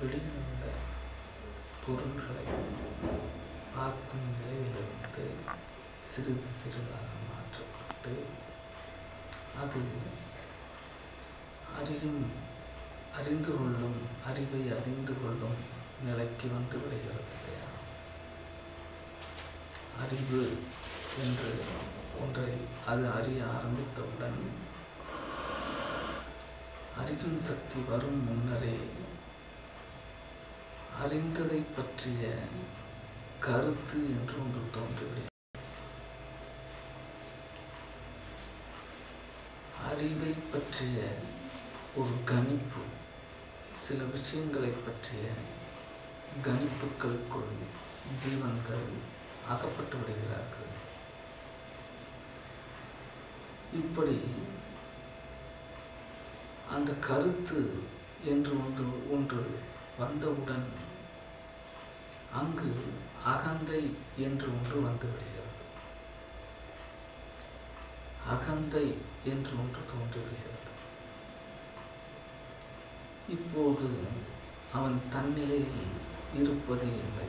வெளியிலுள்ள பொருள்களை பார்க்கும் நிலையிலிருந்து சிறிது சிறிதாக மாற்றப்பட்டு அது அறிவை அறிந்து கொள்ளும் நிலைக்கு வந்து விடுகிறது இல்லையா? அறிவு என்று ஒன்றை அது அறிய ஆரம்பித்தவுடன் அறியும் சக்தி வரும் முன்னரே அறிந்ததை பற்றிய கருத்து என்று ஒன்று தோன்றுகிறது. அறிவை பற்றிய ஒரு கணிப்பு, சில விஷயங்களை பற்றிய கணிப்புகளுக்குள் ஜீவன்கள் அகப்பட்டு விடுகிறார்கள். இப்படி அந்த கருத்து என்று ஒன்று வந்தவுடன் அங்கு அகந்தை என்று ஒன்று வந்துவிடுகிறது. அகந்தை என்று ஒன்று தோன்றுகிறது. இப்போது அவன் தன்னிலையில் இருப்பது இல்லை.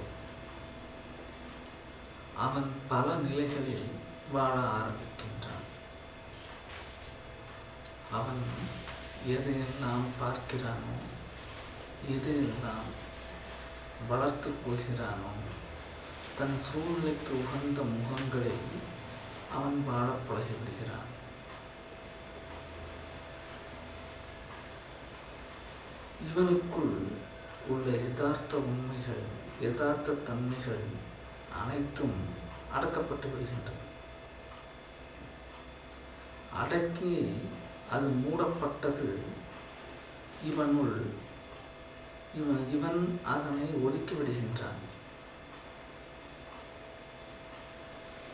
அவன் பல நிலைகளில் வாழ ஆரம்பிக்கின்றான். அவன் எதையெல்லாம் பார்க்கிறானோ, எதையெல்லாம் வளர்த்து கொள்கிறானோ, தன் சூழ்நிலைக்கு உகந்த முகங்களில் அவன் வாழ பழகிவிடுகிறான். இவனுக்குள் உள்ள யதார்த்த உண்மைகள், யதார்த்த தன்மைகள் அனைத்தும் அடக்கப்பட்டு விடுகின்றது. அடக்கி அது மூடப்பட்டது. இவன் அதனை ஒதுக்கி விடுகின்றான்.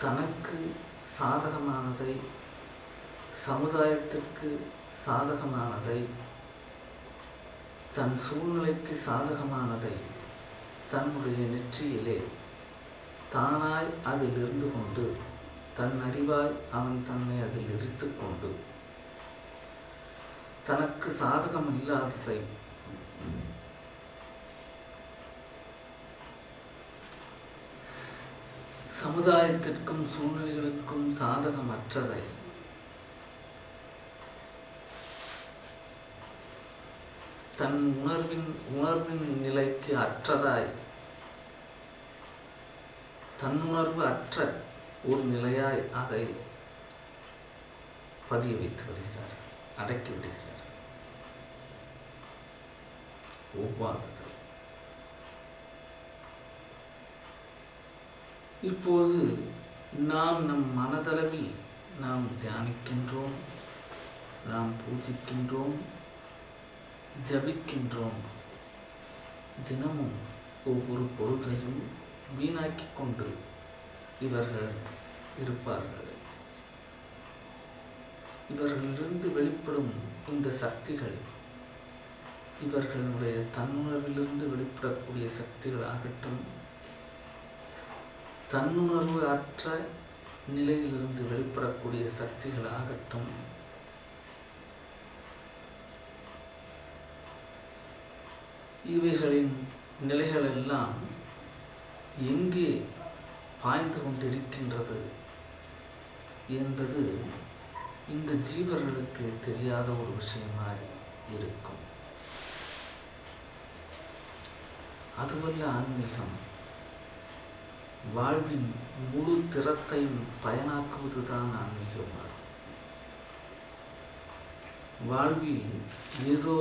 தனக்கு சாதகமானதை, சமுதாயத்திற்கு சாதகமானதை, தன் சூழ்நிலைக்கு சாதகமானதை தன்னுடைய நெற்றியிலே தானாய் அதில் இருந்து கொண்டு, தன் அறிவாய் அவன் தன்னை அதில் எரித்து கொண்டு, தனக்கு சாதகம் இல்லாததை சமுதாயத்திற்கும் சூழ்நிலைகளுக்கும் சாதகமற்றதை தன் உணர்வின் நிலைக்கு அற்றதாய், தன்னுணர்வு அற்ற ஒரு நிலையாய் அதை பதிய வைத்து விடுகிறார், அடக்கி விடுகிறார். ஒவ்வாதது. இப்போது நாம் நம் மனதளவில் நாம் தியானிக்கின்றோம், நாம் பூஜிக்கின்றோம், ஜபிக்கின்றோம். தினமும் ஒவ்வொரு பொழுதையும் வீணாக்கி கொண்டு இவர்கள் இருப்பார்கள். இவர்களிலிருந்து வெளிப்படும் இந்த சக்திகள், இவர்களுடைய தன்னுணர்விலிருந்து வெளிப்படக்கூடிய சக்திகள் ஆகட்டும், தன்னுணர்வு அற்ற நிலையிலிருந்து வெளிப்படக்கூடிய சக்திகள் ஆகட்டும், இவைகளின் நிலைகளெல்லாம் எங்கே பாய்ந்து கொண்டிருக்கின்றது என்பது இந்த ஜீவர்களுக்கு தெரியாத ஒரு விஷயமாய் இருக்கும். அதுவல்ல ஆன்மீகம். வாழ்வின் முழு திறத்தையும் பயனாக்குவதுதான் ஆன்மீகமாகும். வாழ்வில் ஏதோ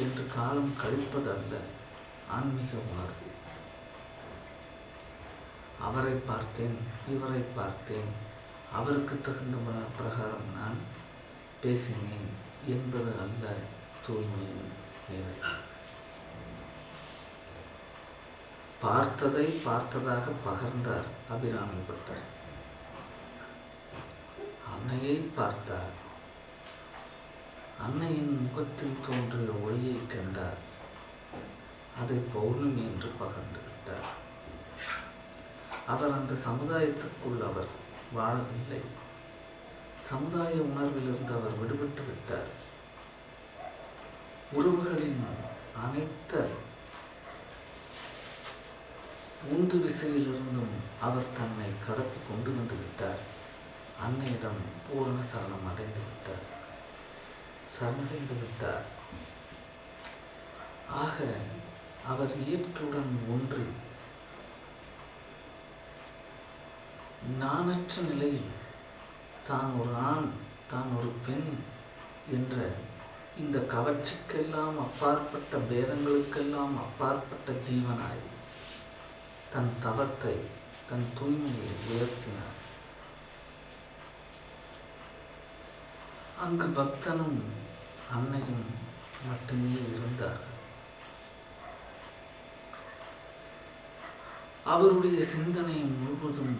என்று காலம் கழிப்பதல்ல ஆன்மீக உணர்வு. அவரை பார்த்தேன், இவரை பார்த்தேன், அவருக்கு தகுந்த பிரகாரம் நான் பேசினேன் என்பது அல்ல தூய்மையின் நிலை. பார்த்ததை பார்த்ததாக பகர்ந்தார் அபிராமி பட்டர். அன்னையை பார்த்தார். அன்னையின் முகத்தில் தோன்றிய ஒளியை கண்டார். அதை பௌர்ணமி என்று பகர்ந்து விட்டார். அவர் அந்த சமுதாயத்துக்குள் அவர் வாழவில்லை. சமுதாய உணர்விலிருந்து அவர் விடுபட்டு விட்டார். உறவுகளின் அனைத்து உந்து விசையிலிருந்தும் அவர் தன்னை கடத்தி கொண்டு வந்து விட்டார். அன்னையிடம் பூரண சரணம் அடைந்து விட்டார், சரணடைந்து விட்டார். ஆக அவர் இயற்கையுடன் ஒன்று நாணற்ற நிலையில் தான் ஒரு ஆண், தான் ஒரு பெண் என்ற இந்த கவர்ச்சிக்கெல்லாம் அப்பாற்பட்ட, பேதங்களுக்கெல்லாம் அப்பாற்பட்ட ஜீவனாய் தன் தவத்தை, தன் தூய்மையை உயர்த்தினார். அங்கு பக்தனும் அன்னையும் மட்டுமே இருந்தார். அவருடைய சிந்தனை முழுவதும்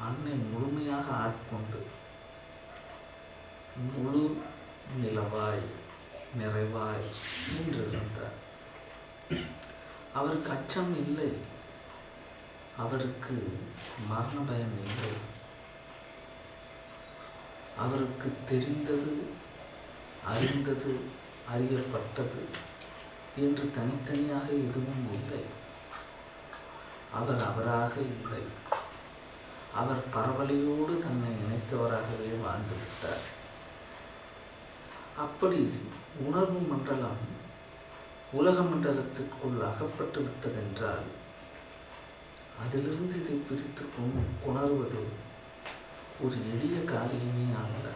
அன்னை முழுமையாக ஆட்கொண்டு முழு நிலவாய் நிறைவாய் நின்றிருந்தார். அவருக்கு அச்சம் இல்லை, அவருக்கு மரண பயம் இல்லை, அவருக்கு தெரிந்தது, அறிந்தது, அறியப்பட்டது என்று தனித்தனியாக எதுவும் இல்லை. அவர் அவராக இல்லை, அவர் பரவலையோடு தன்னை நினைத்தவராகவே வாழ்ந்துவிட்டார். அப்படி உணர்வு மண்டலம் உலக மண்டலத்திற்குள் அகப்பட்டு விட்டதென்றால் அதிலிருந்து இதை பிரித்து உணர்வது ஒரு எளிய காரியமே அல்ல.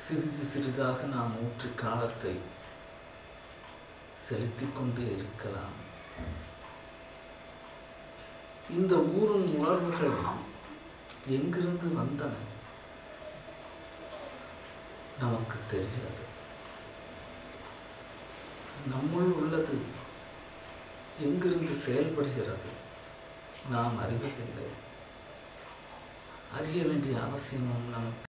சிறிது சிறிதாக நாம் ஊற்றி காலத்தை செலுத்திக் கொண்டே இருக்கலாம். இந்த ஊரும் உணர்வுகள் எங்கிருந்து வந்தன நமக்கு தெரிகிறது. நம்முள் உள்ளது எங்கிருந்து செயல்படுகிறது நாம் அறிவதில்லை. அறிய வேண்டிய அவசியமும் நமக்கு